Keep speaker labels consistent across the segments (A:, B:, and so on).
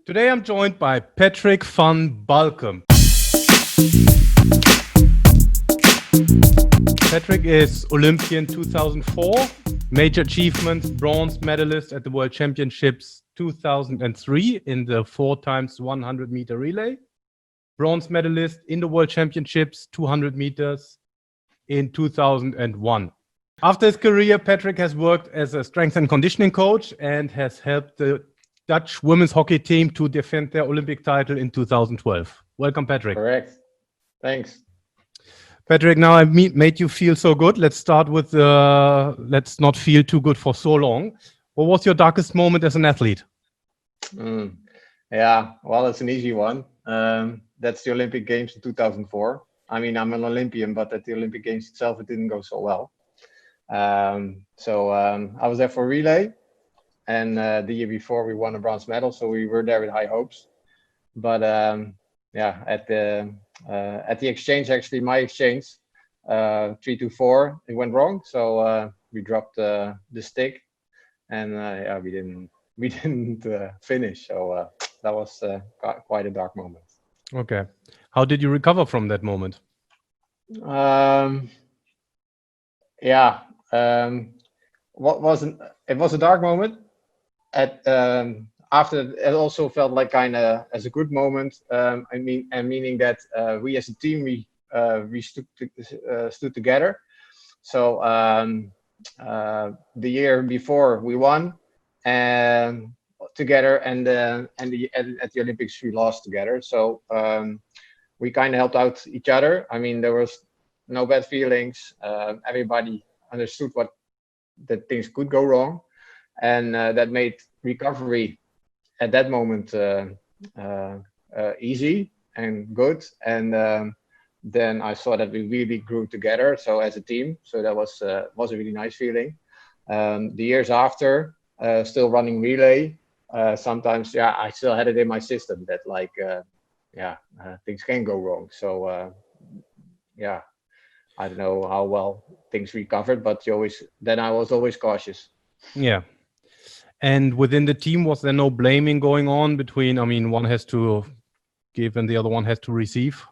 A: Today I'm joined by Patrick van Balkom. Patrick is Olympian 2004, major achievement, bronze medalist at the World Championships 2003 in the 4x100 meter relay, bronze medalist in the World Championships 200 meters in 2001. After his career, Patrick has worked as a strength and conditioning coach and has helped the Dutch women's hockey team to defend their Olympic title in 2012. Welcome, Patrick.
B: Correct. Thanks.
A: Patrick, now I made you feel so good. Let's start with let's not feel too good for so long. What was your darkest moment as an athlete?
B: Yeah, well, it's an easy one. That's the Olympic Games in 2004. I mean, I'm an Olympian, but at the Olympic Games itself, it didn't go so well. I was there for relay, and the year before we won a bronze medal, so we were there with high hopes. But at the exchange, actually, my exchange, 3-4, it went wrong. So we dropped the stick, and we didn't finish. So that was quite a dark moment.
A: Okay, how did you recover from that moment?
B: It was a dark moment. After it also felt like kind of as a good moment. Meaning that we as a team we stood together. So the year before we won together, and at the Olympics we lost together. So we kind of helped out each other. I mean, there was no bad feelings. Everybody understood that things could go wrong, and that made recovery at that moment easy and good. And then I saw that we really grew together, so as a team. So that was a really nice feeling. The years after, still running relay, sometimes I still had it in my system that things can go wrong. So I don't know how well things recovered, but I was always cautious.
A: Yeah. And within the team, was there no blaming going on between, one has to give and the other one has to receive?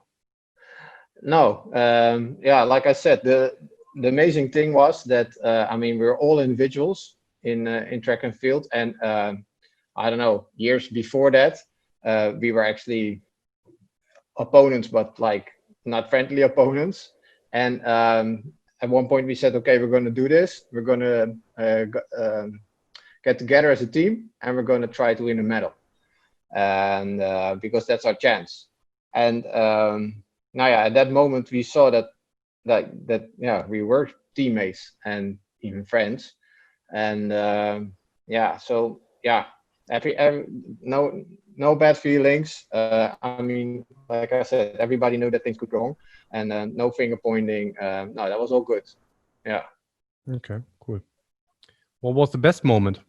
B: No. Like I said, the amazing thing was that, we're all individuals in track and field. And I don't know, years before that, we were actually opponents, but like not friendly opponents. And at one point we said, okay, we're going to do this. We're going to get together as a team, and we're going to try to win a medal, and because that's our chance. And at that moment we saw that we were teammates and even friends. And no bad feelings. Like I said, everybody knew that things could go wrong, and no finger pointing. No, that was all good. Yeah.
A: Okay, cool. What was the best moment?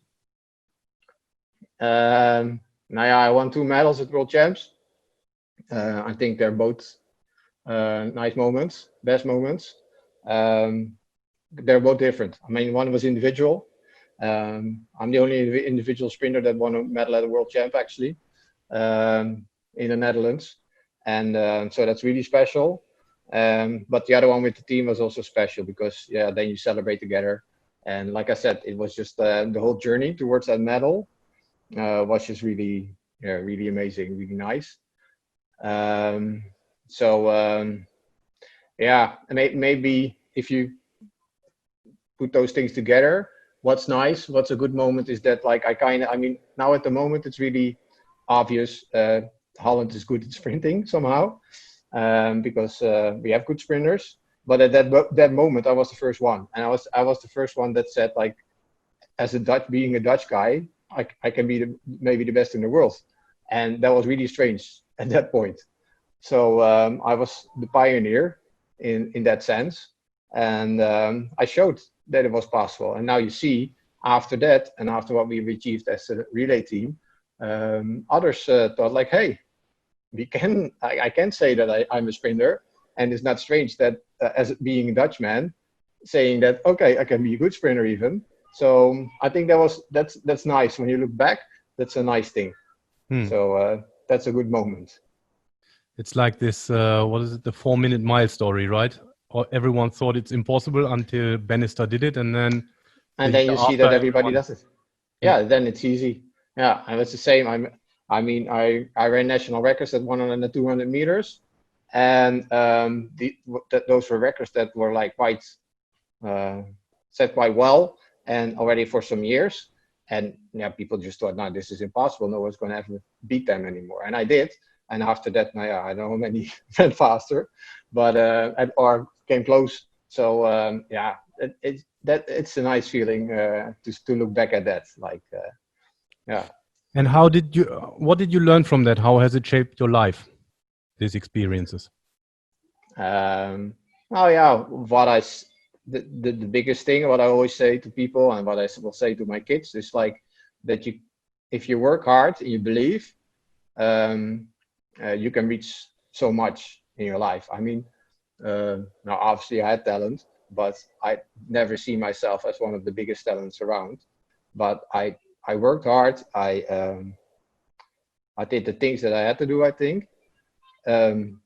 B: I won 2 medals at World Champs. I think they're both nice moments, best moments. They're both different. I mean, one was individual. I'm the only individual sprinter that won a medal at the World Champ, actually, in the Netherlands. And so that's really special. But the other one with the team was also special because, then you celebrate together. And like I said, it was just the whole journey towards that medal was just really amazing, really nice. Maybe if you put those things together, what's a good moment is that now at the moment it's really obvious Holland is good at sprinting somehow, because we have good sprinters. But at that moment I was the first one, and I was the first one that said, like, being a Dutch guy, I can be maybe the best in the world. And that was really strange at that point. So I was the pioneer in that sense. And I showed that it was possible. And now you see, after that, and after what we've achieved as a relay team, others thought like, hey, I can say that I'm a sprinter. And it's not strange that as being a Dutchman, saying that, okay, I can be a good sprinter even. So I think that's nice. When you look back, that's a nice thing. So that's a good moment.
A: It's like this, what is it, the 4-minute mile story, right? Or everyone thought it's impossible until Bannister did it, and then the
B: And then
A: year
B: you see
A: after
B: that everybody
A: everyone.
B: does it. Yeah, then it's easy. Yeah, and it's the same. I ran national records at 100 and 200 meters, and those were records that were like quite uh, set quite well and already for some years. And yeah, people just thought, no, this is impossible. No one's going to ever beat them anymore. And I did. And after that, yeah, I don't know how many ran faster, but or came close. So yeah, it's a nice feeling to look back at that. Like yeah.
A: And what did you learn from that? How has it shaped your life, these experiences?
B: Oh yeah, the biggest thing, what I always say to people and what I will say to my kids is like that if you work hard and you believe, um, you can reach so much in your life. I mean, now obviously I had talent, but I never see myself as one of the biggest talents around. But I worked hard. I did the things that I had to do, I think. Um,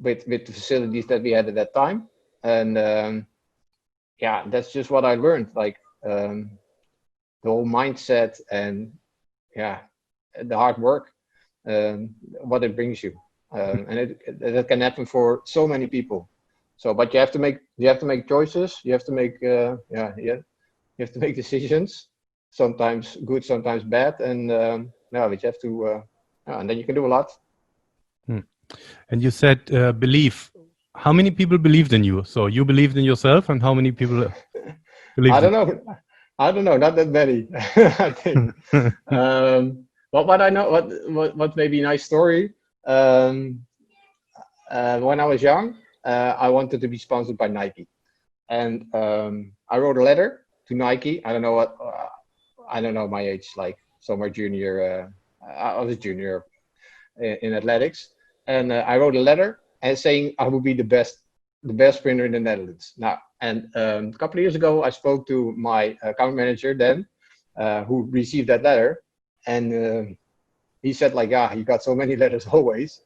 B: with the facilities that we had at that time. And yeah, that's just what I learned. Like the whole mindset and yeah, the hard work, what it brings you, and that can happen for so many people. So, but you have to make choices. You have to make you have to make decisions. Sometimes good, sometimes bad, and yeah, but you have to, and then you can do a lot.
A: Hmm. And you said belief. How many people believed in you? So you believed in yourself, and how many people
B: I
A: believed in
B: don't know. I don't know. Not that many, I think.
A: you?
B: What I know, what may be a nice story. Um, when I was young, I wanted to be sponsored by Nike, and I wrote a letter to Nike. I don't know what. I don't know my age. Like somewhere junior. I was junior in athletics, and I wrote a letter and saying I would be the best sprinter in the Netherlands. Now, and a couple of years ago, I spoke to my account manager then, who received that letter, and he said like, yeah, he got so many letters always,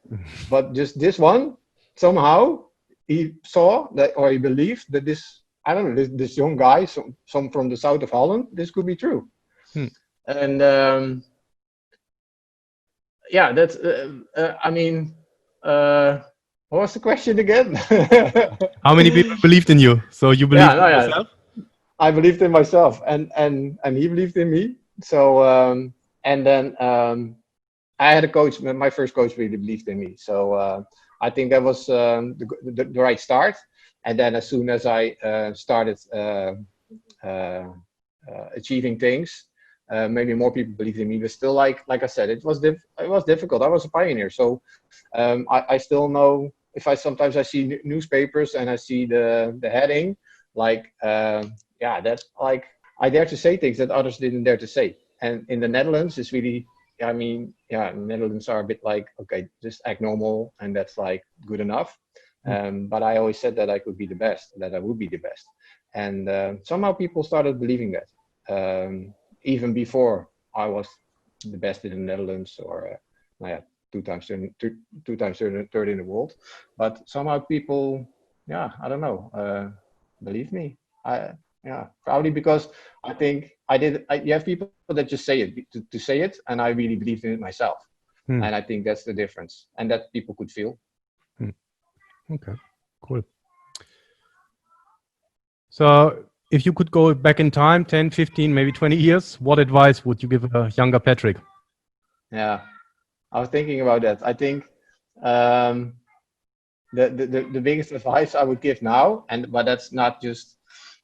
B: but just this one, somehow he saw that, or he believed that this, I don't know, this young guy, some from the south of Holland, this could be true.
A: Hmm.
B: And yeah, that's I mean, what was the question again?
A: How many people believed in you? So you
B: Yeah,
A: believed
B: no,
A: in
B: yeah,
A: yourself?
B: I believed in myself, and he believed in me. So and then I had a coach. My first coach really believed in me. So I think that was the right start. And then as soon as I started uh, achieving things, maybe more people believed in me. But still, like I said, it was difficult. I was a pioneer, so I still know if I see newspapers and I see the heading, like yeah, that's like I dare to say things that others didn't dare to say. And in the Netherlands, it's really, I mean, yeah, Netherlands are a bit like, okay, just act normal, and that's like good enough. But I always said that I could be the best, that I would be the best, and somehow people started believing that, even before I was the best in the Netherlands, or yeah, two times third in the world. But somehow people, yeah, I don't know, believe me. Yeah, probably because I think you have people that just say it to say it, and I really believed in it myself.
A: Hmm.
B: And I think that's the difference, and that people could feel.
A: Hmm. Okay, cool. So if you could go back in time, 10, 15, maybe 20 years, what advice would you give a younger Patrick?
B: Yeah, I was thinking about that. I think um, the biggest advice I would give now, and but that's not just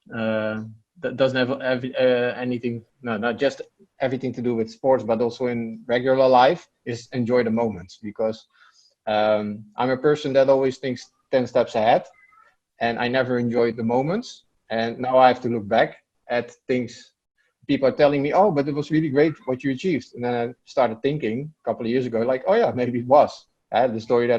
B: that doesn't have anything, no, not just everything to do with sports, but also in regular life, is enjoy the moments, because I'm a person that always thinks 10 steps ahead, and I never enjoyed the moments. And now I have to look back at things. People are telling me, oh, but it was really great what you achieved. And then I started thinking a couple of years ago, like, oh yeah, maybe it was. The stories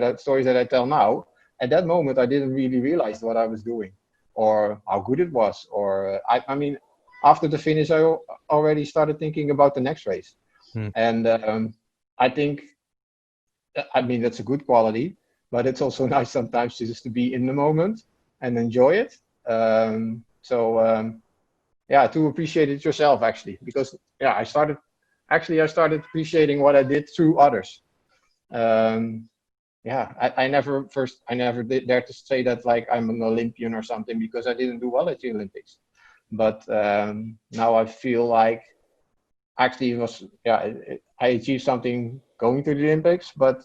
B: that I tell now. At that moment, I didn't really realize what I was doing, or how good it was. Or I mean, after the finish, I already started thinking about the next race.
A: Hmm.
B: And I think, I mean, that's a good quality, but it's also nice sometimes just to be in the moment and enjoy it. Yeah, to appreciate it yourself actually, because yeah, I started appreciating what I did through others. Um, yeah, I never did dare to say that like I'm an Olympian or something because I didn't do well at the Olympics. But now I feel like actually it was, yeah, I achieved something going to the Olympics, but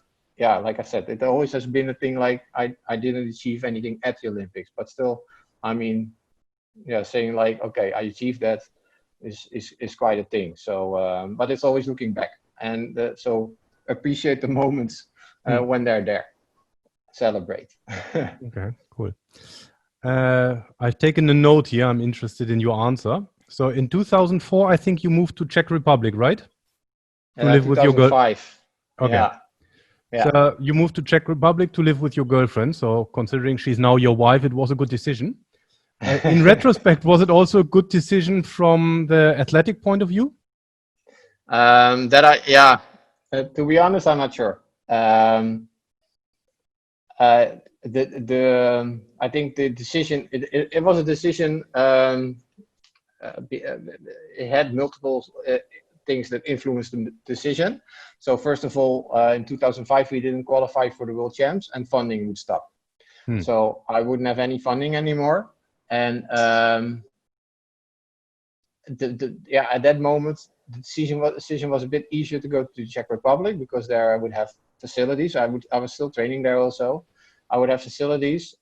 B: yeah, like I said, it always has been a thing like I didn't achieve anything at the Olympics, but still, I mean, yeah, saying like, okay, I achieved that is quite a thing. So, but it's always looking back, and so appreciate the moments when they're there. Celebrate.
A: Okay, cool. I've taken a note here. I'm interested in your answer. So in 2004, I think you moved to Czech Republic, right? To live with your girl.
B: 2005.
A: Okay.
B: Yeah. Yeah.
A: So you moved to Czech Republic to live with your girlfriend. So considering she's now your wife, it was a good decision. In retrospect, was it also a good decision from the athletic point of view?
B: To be honest, I'm not sure. I think the decision it was a decision. It had multiple things that influenced the decision. So first of all, in 2005 we didn't qualify for the World Champs, and funding would stop. So I wouldn't have any funding anymore, and at that moment the decision was a bit easier to go to the Czech Republic because there I would have facilities. I was still training there also. I would have facilities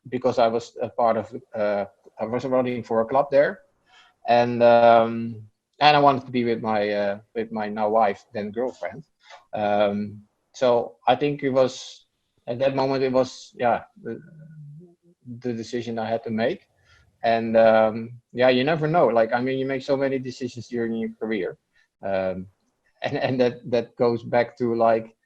B: because I was a part of I was running for a club there, and I wanted to be with my now wife, then girlfriend. So I think it was at that moment it was the decision I had to make. And you never know. Like, I mean, you make so many decisions during your career, and that goes back to like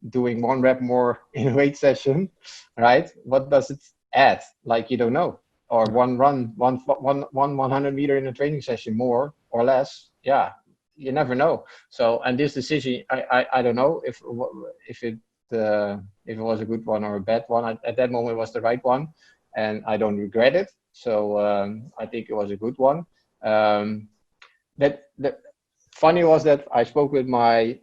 B: doing one rep more in a weight session, right? What does it add? Like, you don't know. Or one 100 meter in a training session, more or less. Yeah, you never know. So, and this decision, I don't know if it was a good one or a bad one. At that moment, it was the right one, and I don't regret it. So I think it was a good one. That funny was that I spoke with my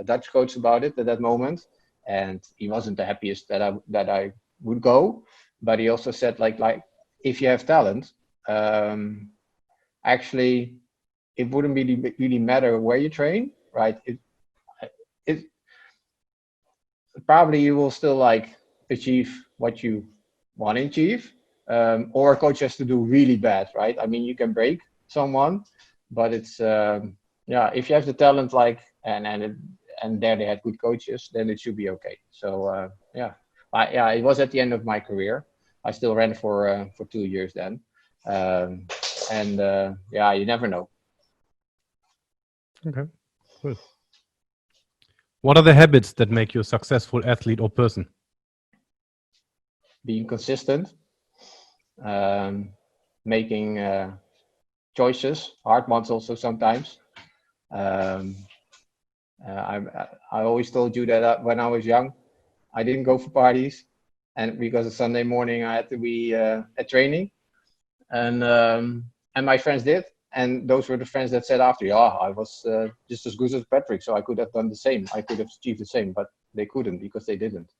B: Dutch coach about it at that moment, and he wasn't the happiest that I would go. But he also said like if you have talent, actually it wouldn't really matter where you train, right? It probably you will still like achieve what you want to achieve. Or a coach has to do really bad, right? I mean, you can break someone, but it's if you have the talent, like and there they had good coaches, then it should be okay. So it was at the end of my career. I still ran for 2 years then, you never know.
A: Okay, cool. What are the habits that make you a successful athlete or person?
B: Being consistent. Making choices, hard ones also sometimes. I always told you that when I was young, I didn't go for parties, and because of Sunday morning I had to be at training, and my friends did, and those were the friends that said after, I was just as good as Patrick, so I could have done the same. I could have achieved the same, but they couldn't because they didn't.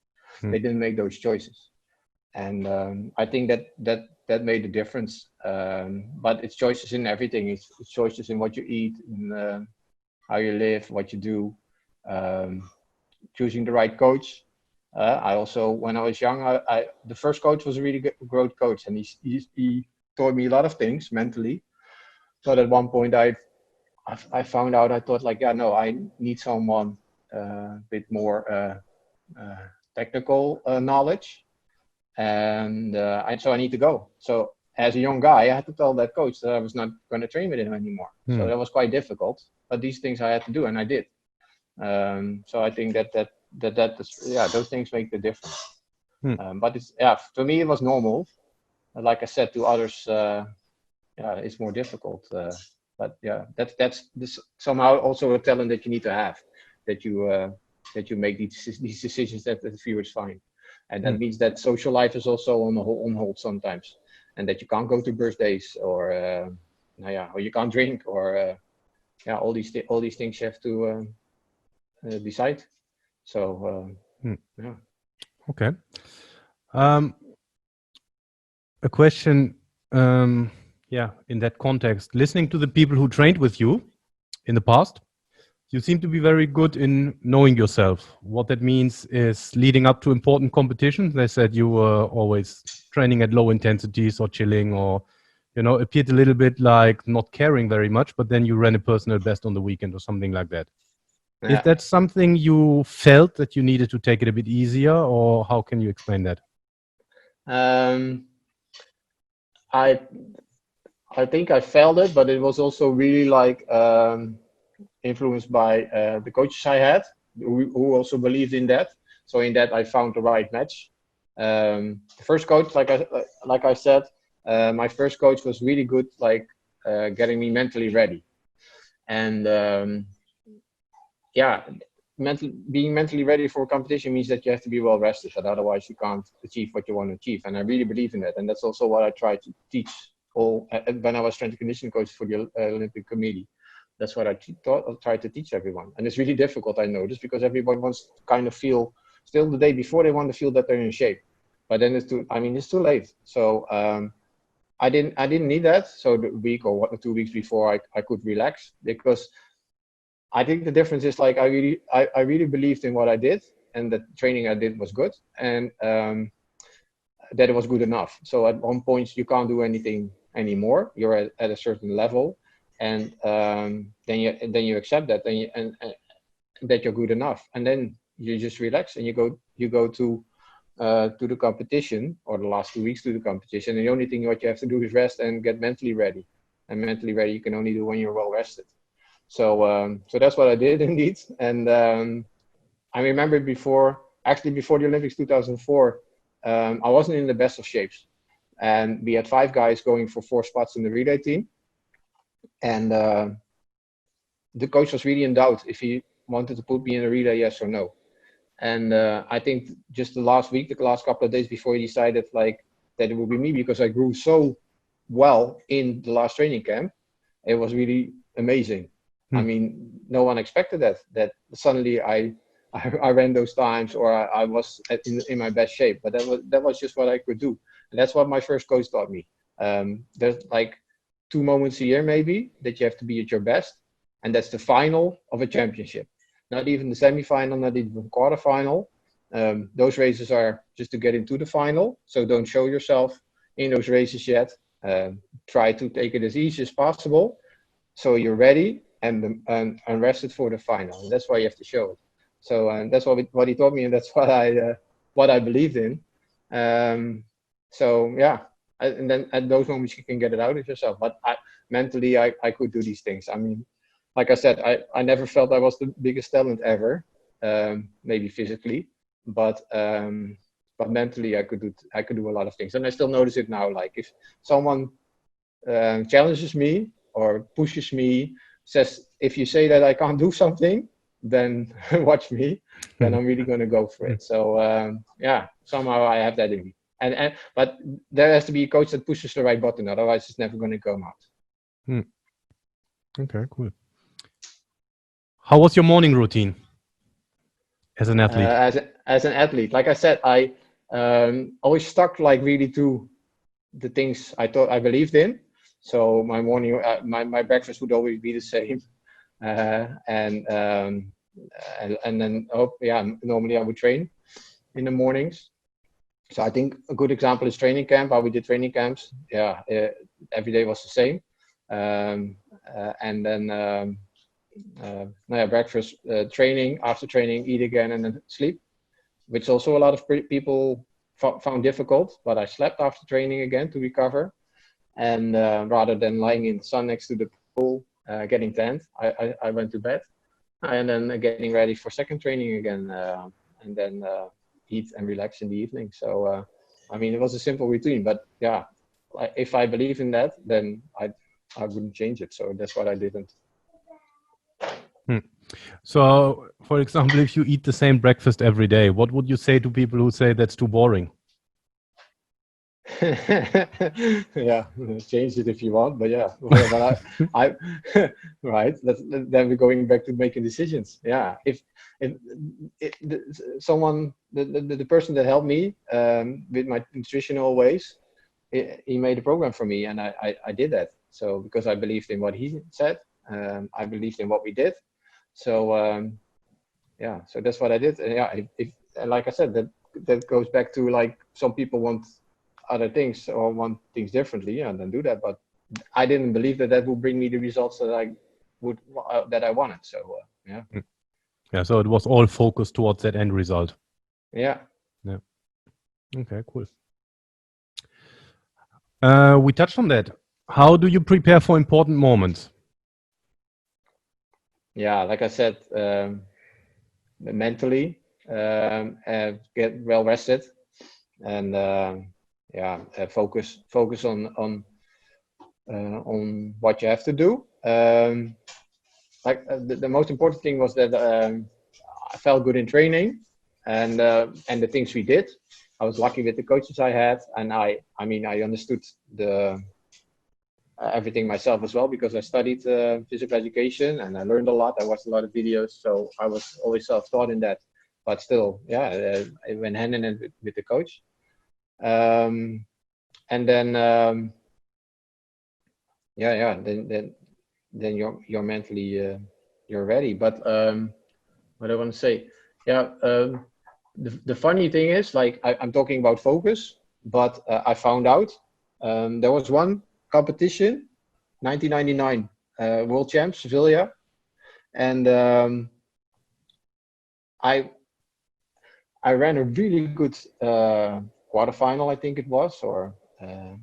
B: They didn't make those choices. And I think that made a difference. But it's choices in everything. It's choices in what you eat, in how you live, what you do, choosing the right coach. I also, when I was young, the first coach was a really good growth coach, and he taught me a lot of things mentally. But at one point, I found out, I thought like, I need someone with more technical knowledge. And so I need to go. So as a young guy, I had to tell that coach that I was not going to train with him anymore. So that was quite difficult. But these things I had to do, and I did. So I think that those things make the difference. But it's for me it was normal. Like I said, to others, it's more difficult. But yeah, that's this somehow also a talent that you need to have, that you make these decisions that the viewers find, and that means that social life is also on hold sometimes, and that you can't go to birthdays or or you can't drink or all these things you have to decide. So yeah.
A: Okay. A question, in that context, listening to the people who trained with you in the past, you seem to be very good in knowing yourself. What that means is leading up to important competitions. They said you were always training at low intensities or chilling or, appeared a little bit like not caring very much, but then you ran a personal best on the weekend or something like that. Is
B: Yeah.
A: that something you felt that you needed to take it a bit easier, or how can you explain that?
B: I I think I felt it, but it was also really like influenced by the coaches I had, who also believed in that. So in that, I found the right match. The first coach, like I said, my first coach was really good, like getting me mentally ready, and being mentally ready for a competition means that you have to be well rested, but otherwise you can't achieve what you want to achieve. And I really believe in that, and that's also what I try to teach all when I was strength and conditioning coach for the Olympic Committee. That's what I try to teach everyone, and it's really difficult. I notice because everyone wants to kind of feel still the day before they want to feel that they're in shape, but then it's too late. So I didn't need that. So the week or 2 weeks before I could relax, because I think the difference is like I really believed in what I did, and the training I did was good, and that it was good enough. So at one point you can't do anything anymore. You're at a certain level, and then you accept that, and that you're good enough, and then you just relax and you go to the competition, or the last 2 weeks to the competition, and the only thing what you have to do is rest and get mentally ready. And mentally ready you can only do when you're well rested. So that's what I did indeed. And I remember before the Olympics 2004, I wasn't in the best of shapes, and we had 5 guys going for 4 spots in the relay team, and the coach was really in doubt if he wanted to put me in a relay, yes or no. And I think just the last couple of days before he decided like that it would be me, because I grew so well in the last training camp. It was really amazing. I mean, no one expected that suddenly I ran those times, or I was in my best shape. But that was just what I could do, and that's what my first coach taught me. There's like 2 moments a year maybe that you have to be at your best, and that's the final of a championship. Not even the semi-final, not even the quarterfinal. Those races are just to get into the final. So don't show yourself in those races yet. Try to take it as easy as possible, so you're ready and rested for the final. And that's why you have to show it. So that's what he taught me, and that's what I believed in. So yeah, and then at those moments you can get it out of yourself. But mentally, I could do these things. I mean, like I said, I never felt I was the biggest talent ever. Maybe physically, but mentally I could do a lot of things, and I still notice it now. Like if someone challenges me or pushes me, says, if you say that I can't do something, then watch me, then I'm really going to go for it. So somehow I have that in me. But there has to be a coach that pushes the right button, otherwise it's never going to come out.
A: Okay, cool. How was your morning routine as an athlete?
B: As an athlete, like I said, I always stuck like really to the things I thought I believed in. So my morning, my breakfast would always be the same, and then normally I would train in the mornings. So I think a good example is training camp. How we did training camps, every day was the same, and then breakfast, training, after training, eat again, and then sleep, which also a lot of people found difficult. But I slept after training again to recover, and rather than lying in the sun next to the pool getting tanned, I went to bed, and then getting ready for second training again, and then eat and relax in the evening. So I mean, it was a simple routine, but yeah, if I believe in that, then wouldn't change it. So that's what I didn't.
A: So, for example, if you eat the same breakfast every day, what would you say to people who say that's too boring?
B: Yeah, change it if you want, but yeah, but I right. Then we're going back to making decisions. Yeah, if someone, the person that helped me with my nutritional ways, he made a program for me, and I did that. So because I believed in what he said, I believed in what we did. So yeah, so that's what I did. And yeah, if like I said, that goes back to like some people want other things or want things differently, and then do that. But I didn't believe that would bring me the results that I would that I wanted. So yeah.
A: Yeah, so it was all focused towards that end result.
B: Yeah.
A: Yeah. Okay, cool. We touched on that. How do you prepare for important moments?
B: Yeah, like I said, mentally, get well rested, and yeah, focus on what you have to do. Like the most important thing was that I felt good in training, and the things we did. I was lucky with the coaches I had, and I mean I understood the everything myself as well, because I studied physical education and I learned a lot. I watched a lot of videos, so I was always self-taught in that. But still, yeah, it went hand in hand with the coach. And then yeah, then you're mentally you're ready. But what I want to say, yeah, the funny thing is, like I'm talking about focus, but I found out there was one competition, 1999 World Champs Sevilla, and I ran a really good quarterfinal, I think it was, or I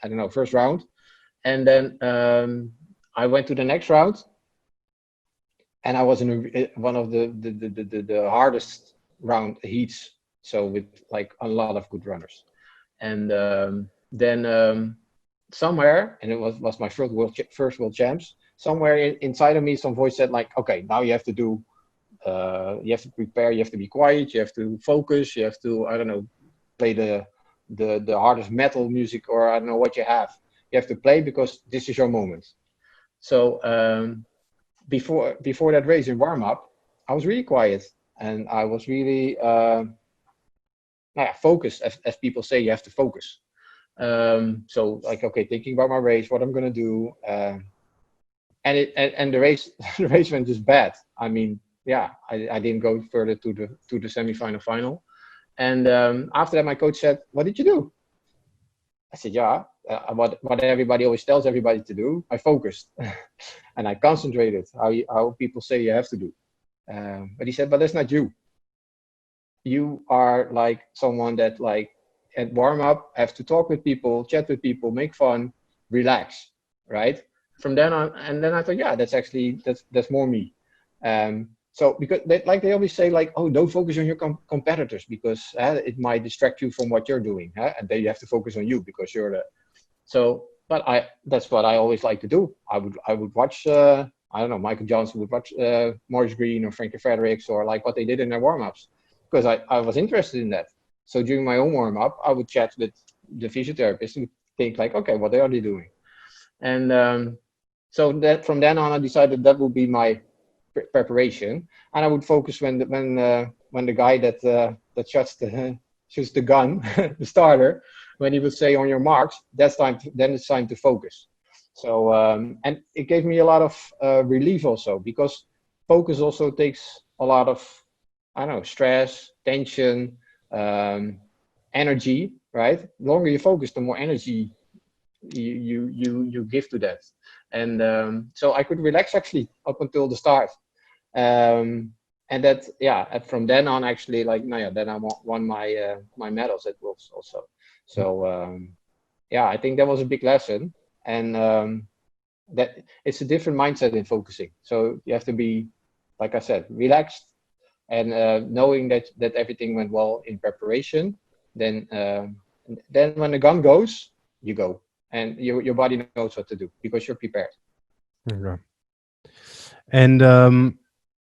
B: don't know, first round, and then I went to the next round, and I was in one of the hardest round heats, so with like a lot of good runners, and then somewhere, and it was my first world champs. Somewhere inside of me, some voice said like, "Okay, now you have to do, you have to prepare, you have to be quiet, you have to focus, you have to, I don't know, play the hardest metal music, or I don't know what you have. You have to play because this is your moment." So before that race in warm up, I was really quiet, and I was really focused. As people say, you have to focus. So like, okay, thinking about my race, what I'm gonna do, and the race the race went just bad. I mean, yeah, I didn't go further to the semifinal final. And after that, my coach said, "What did you do?" I said, "Yeah, what everybody always tells everybody to do. I focused and I concentrated. How people say you have to do." But he said, "But that's not you. You are like someone that like at warm up have to talk with people, chat with people, make fun, relax, right?" From then on, and then I thought, yeah, that's more me. So because they always say like, "Oh, don't focus on your competitors because it might distract you from what you're doing, and then you have to focus on you because you're the." So, but that's what I always like to do. I would watch. I don't know, Michael Johnson would watch Maurice Green or Frankie Fredericks, or like what they did in their warm-ups, because I was interested in that. So during my own warm-up, I would chat with the physiotherapist and think like, okay, what are they doing? And so that from then on, I decided that would be my preparation, and I would focus when the guy that shoots the gun, the starter, when he would say on your marks, then it's time to focus. So and it gave me a lot of relief also, because focus also takes a lot of, I don't know, stress, tension, energy, right? The longer you focus, the more energy you give to that. And so I could relax actually up until the start. And that, yeah, and from then on actually, like, no, yeah, then I won my my medals at Worlds also. So yeah, I think that was a big lesson. And that it's a different mindset in focusing. So you have to be, like I said, relaxed, and knowing that everything went well in preparation. Then when the gun goes, you go. and your body knows what to do because you're prepared.
A: Okay. And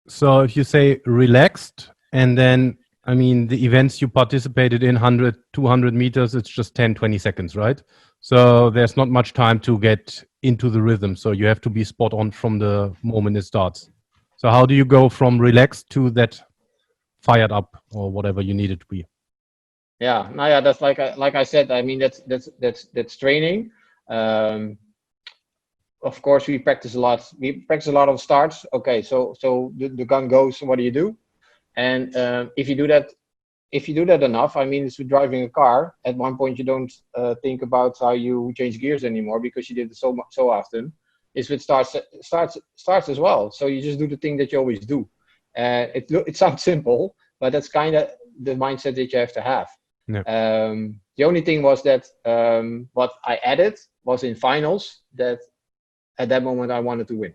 A: so if you say relaxed, and then, I mean, the events you participated in, 100, 200 meters, it's just 10, 20 seconds, right? So there's not much time to get into the rhythm. So you have to be spot on from the moment it starts. So how do you go from relaxed to that fired up or whatever you need it to be?
B: Yeah, no, yeah, that's like I said. I mean, that's training. Um, of course, we practice a lot. We practice a lot of starts. Okay, so the gun goes. What do you do? And if you do that enough, I mean, it's with driving a car. At one point, you don't think about how you change gears anymore because you did it so often. It's with starts as well. So you just do the thing that you always do. It sounds simple, but that's kind of the mindset that you have to have.
A: Yeah.
B: The only thing was that what I added was in finals that at that moment I wanted to win.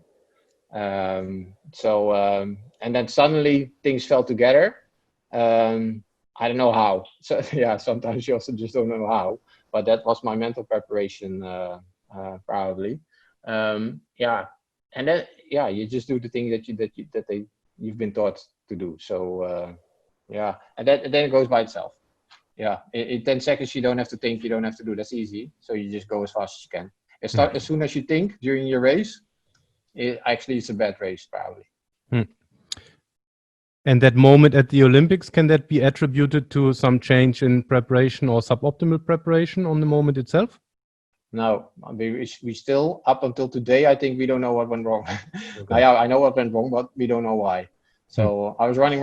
B: And then suddenly things fell together. I don't know how. So yeah, sometimes you also just don't know how. But that was my mental preparation, probably. Yeah, and then yeah, you just do the thing that you've been taught to do. So yeah, and then it goes by itself. Yeah, in 10 seconds you don't have to think, you don't have to do. That's easy. So you just go as fast as you can. As soon as you think during your race, it's a bad race probably.
A: And that moment at the Olympics, can that be attributed to some change in preparation or suboptimal preparation on the moment itself?
B: No, we still, up until today, I think we don't know what went wrong.
A: Okay.
B: Yeah, I know what went wrong, but we don't know why. So I was running.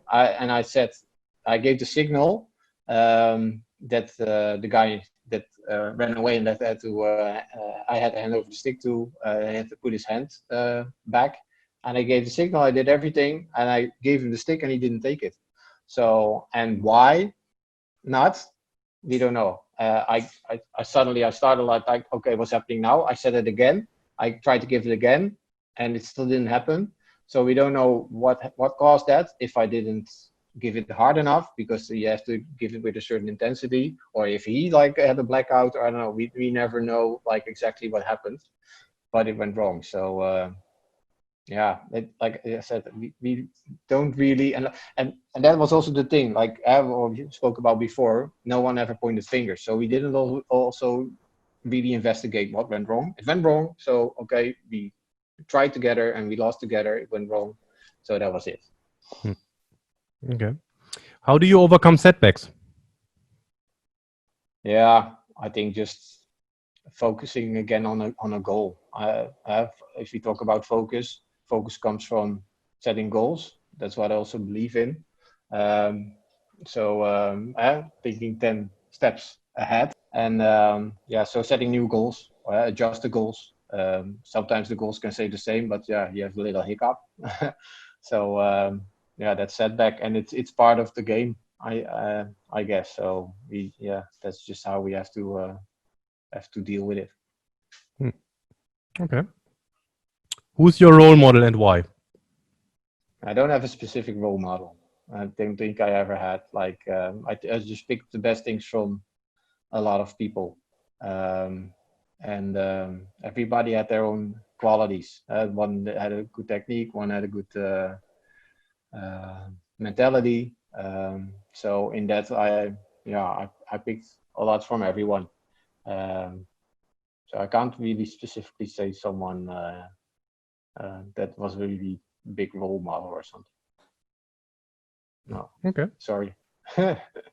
B: I gave the signal that the guy that ran away and that I had to hand over the stick to, he had to put his hand back. And I gave the signal, I did everything, and I gave him the stick and he didn't take it. So, and why not? We don't know. I started like, okay, what's happening now? I said it again. I tried to give it again, and it still didn't happen. So we don't know what caused that. If I didn't give it hard enough, because you have to give it with a certain intensity, or if he like had a blackout, or I don't know. We never know like exactly what happened, but it went wrong. So yeah, like I said, we don't really, and that was also the thing, like we spoke about before, no one ever pointed fingers, so we didn't also really investigate what went wrong. It went wrong, so okay, we tried together and we lost together. It went wrong, so that was it.
A: Okay. How do you overcome setbacks?
B: Yeah, I think just focusing again on a goal. If we talk about focus comes from setting goals. That's what I also believe in. Thinking 10 steps ahead, and yeah, so setting new goals, adjust the goals. Sometimes the goals can stay the same, but yeah, you have a little hiccup. So yeah, that's setback, and it's part of the game. I guess so. That's just how we have to deal with it.
A: Okay. Who's your role model and why?
B: I don't have a specific role model. I don't think I ever had. Like I just picked the best things from a lot of people, and everybody had their own qualities. One had a good technique, one had a good mentality. So in that, I picked a lot from everyone. So I can't really specifically say someone that was really big role model or something. No.
A: Okay.
B: Sorry.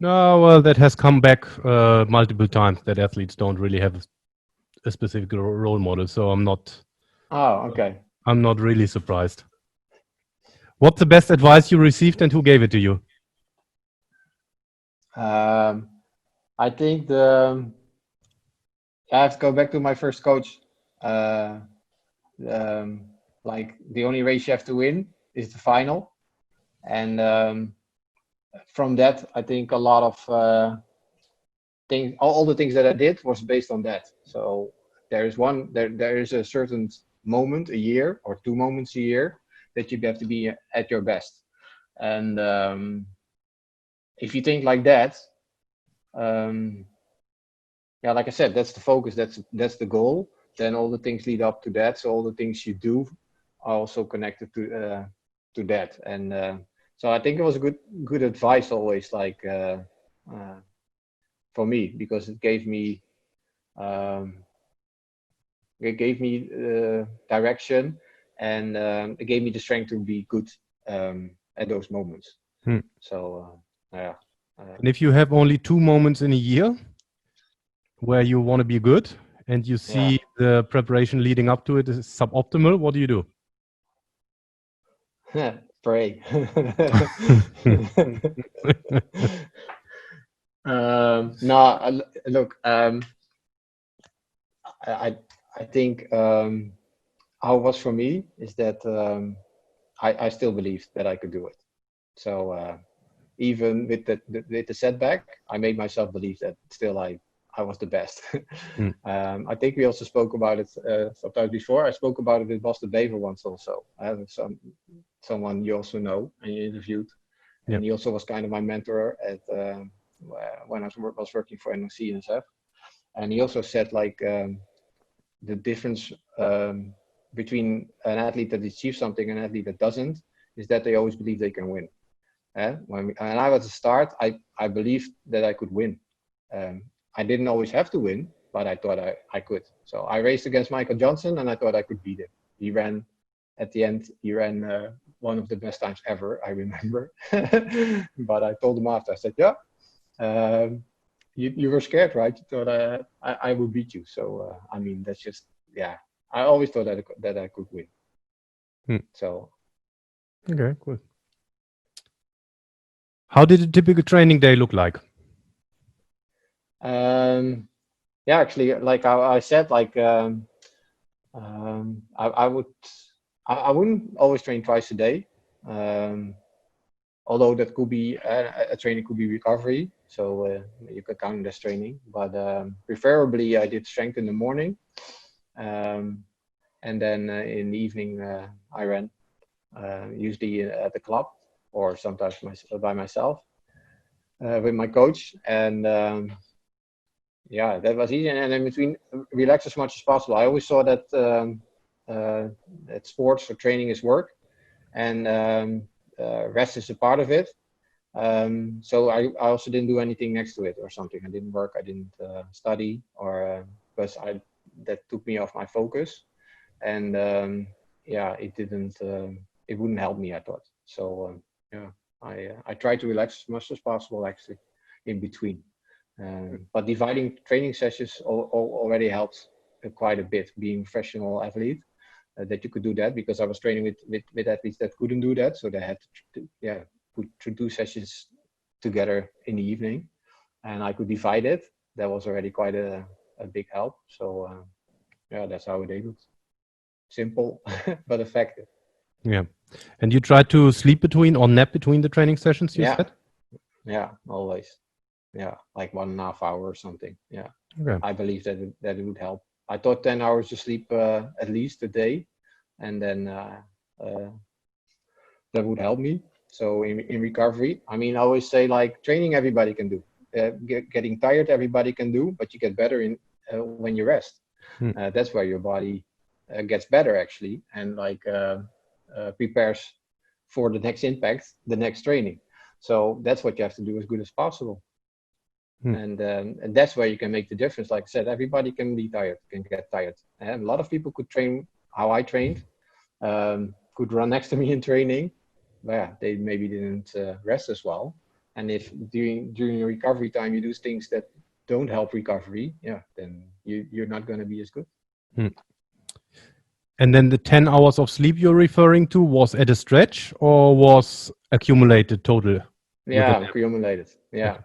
A: No, well, that has come back multiple times that athletes don't really have a specific role model. So I'm not.
B: Oh, okay.
A: I'm not really surprised. What's the best advice you received and who gave it to you?
B: I think I have to go back to my first coach. Like the only race you have to win is the final, and from that, I think a lot of things, all the things that I did was based on that. So there is a certain moment a year or 2 moments a year that you have to be at your best, and if you think like that, like I said, that's the focus. That's the goal. Then all the things lead up to that. So all the things you do are also connected to that. And so I think it was good advice always, like for me, because it gave me direction, and it gave me the strength to be good at those moments. So yeah.
A: And if you have only 2 moments in a year where you want to be good and you see the preparation leading up to it is suboptimal, what do you do?
B: Pray. No, look, I think how it was for me is that I still believed that I could do it. So even with the setback, I made myself believe that still I was the best. I think we also spoke about it sometimes before. I spoke about it with Bosse once also. I have someone you also know and you interviewed, and he also was kind of my mentor at when I was working for NOC, and he also said like the difference between an athlete that achieves something and an athlete that doesn't is that they always believe they can win. When I was at the start, I believed that I could win. I didn't always have to win, but I thought I could. So I raced against Michael Johnson, and I thought I could beat him. He ran at the end. He ran one of the best times ever, I remember. But I told him after. I said, "Yeah, you were scared, right? You thought I would beat you." So I mean, that's just I always thought that I could win. So
A: okay, cool. How did a typical training day look like?
B: Actually, like I said, like I wouldn't always train twice a day. Although that could be a training could be recovery, so you could count it as training. But preferably, I did strength in the morning, and then in the evening I ran, usually at the club or sometimes by myself with my coach. And that was easy. And in between, relax as much as possible. I always saw that that sports or training is work, and rest is a part of it. So I also didn't do anything next to it or something. I didn't work. I didn't study, or because that took me off my focus, and it wouldn't help me, I thought. So I tried to relax as much as possible actually in between. But dividing training sessions already helped quite a bit. Being a professional athlete, that you could do that, because I was training with athletes that couldn't do that, so they had to put 2 sessions together in the evening, and I could divide it. That was already quite a big help. So that's how it did. Simple but effective.
A: Yeah, and you try to sleep between or nap between the training sessions, you said?
B: Yeah, always. Yeah, like 1.5 hours or something. Yeah, okay. I believe that it would help. I thought 10 hours to sleep at least a day, and then that would help me. So in recovery, I mean, I always say like training everybody can do. Getting tired everybody can do, but you get better when you rest. That's where your body gets better actually, and like prepares for the next impact, the next training. So that's what you have to do as good as possible. And that's where you can make the difference. Like I said, everybody can be tired, can get tired. And a lot of people could train how I trained, could run next to me in training. But they maybe didn't rest as well. And if during your recovery time you do things that don't help recovery, then you're not going to be as good.
A: And then the 10 hours of sleep you're referring to was at a stretch or was accumulated total?
B: Yeah, accumulated. Yeah.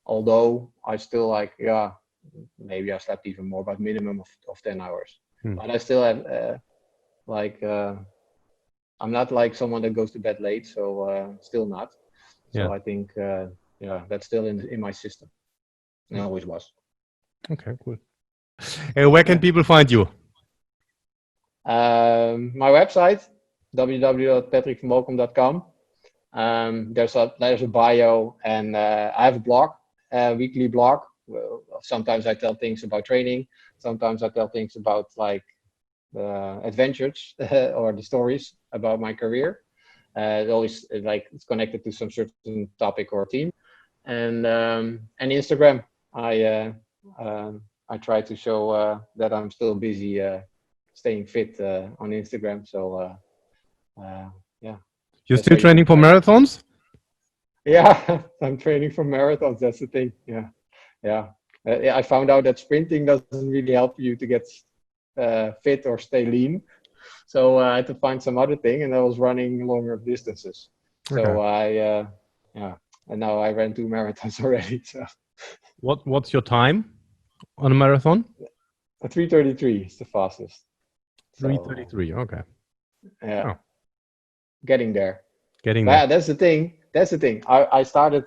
B: Although I still maybe I slept even more, but minimum of 10 hours. But I still have I'm not like someone that goes to bed late, so still not. So I think that's still in my system. And always was.
A: Okay, cool. Where can people find you?
B: My website, www.patrickvanbalkom.com. There's a bio, and I have a blog, a weekly blog well, sometimes I tell things about training. Sometimes I tell things about like the adventures or the stories about my career. It always like it's connected to some certain topic or theme. And Instagram, I try to show that I'm still busy staying fit on Instagram. So yeah,
A: You're
B: that's
A: still
B: where you can
A: training for
B: find me.
A: marathons?
B: Yeah, I'm training for marathons. That's the thing. Yeah, yeah. Yeah, I found out that sprinting doesn't really help you to get fit or stay lean. So I had to find some other thing, and I was running longer distances. So yeah, and now I ran 2 marathons already. So
A: What's your time on a marathon?
B: 3:33 is the fastest. So
A: 3:33. Okay.
B: yeah,
A: Oh,
B: getting there.
A: getting
B: But
A: there.
B: yeah, that's the thing. That's the thing. I started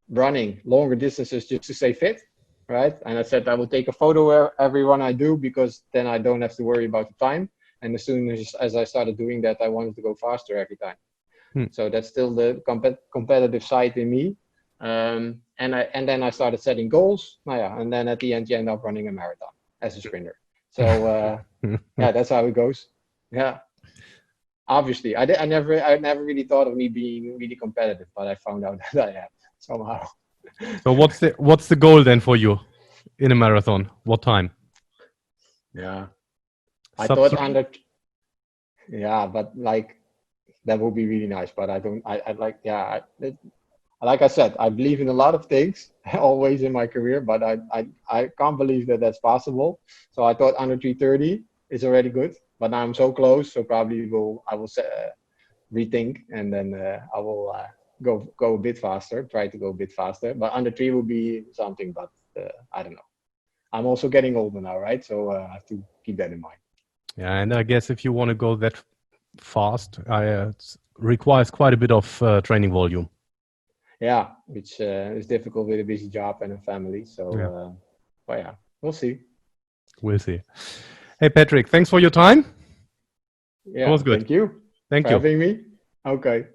B: running longer distances just to stay fit, right? And I said I will take a photo every run I do because then I don't have to worry about the time. And as soon as I started doing that, I wanted to go faster every time. So that's still the competitive side in me. And then I started setting goals. And then at the end, you end up running a marathon as a sprinter. So yeah, that's how it goes. Yeah. Obviously, I never really thought of me being really competitive, but I found out that I am somehow.
A: So what's the goal then for you in a marathon? What time?
B: Yeah, I
A: Sub
B: thought
A: 3?
B: yeah, but like that would be really nice. But I don't. I like yeah. Like I said, I believe in a lot of things always in my career, but I can't believe that that's possible. So I thought under 3:30 is already good, but now I'm so close, so probably I will rethink, and then I will go a bit faster, try to go a bit faster. But under 3 will be something, but I don't know. I'm also getting older now, right? So I have to keep that in mind.
A: Yeah, and I guess if you want to go that fast, it requires quite a bit of training volume.
B: Yeah, which is difficult with a busy job and a family. So,
A: Yeah.
B: but yeah, we'll see.
A: We'll see. Hey, Patrick, thanks for your time. That
B: Yeah,
A: was good.
B: thank you
A: Thank
B: for
A: you.
B: having me. Okay.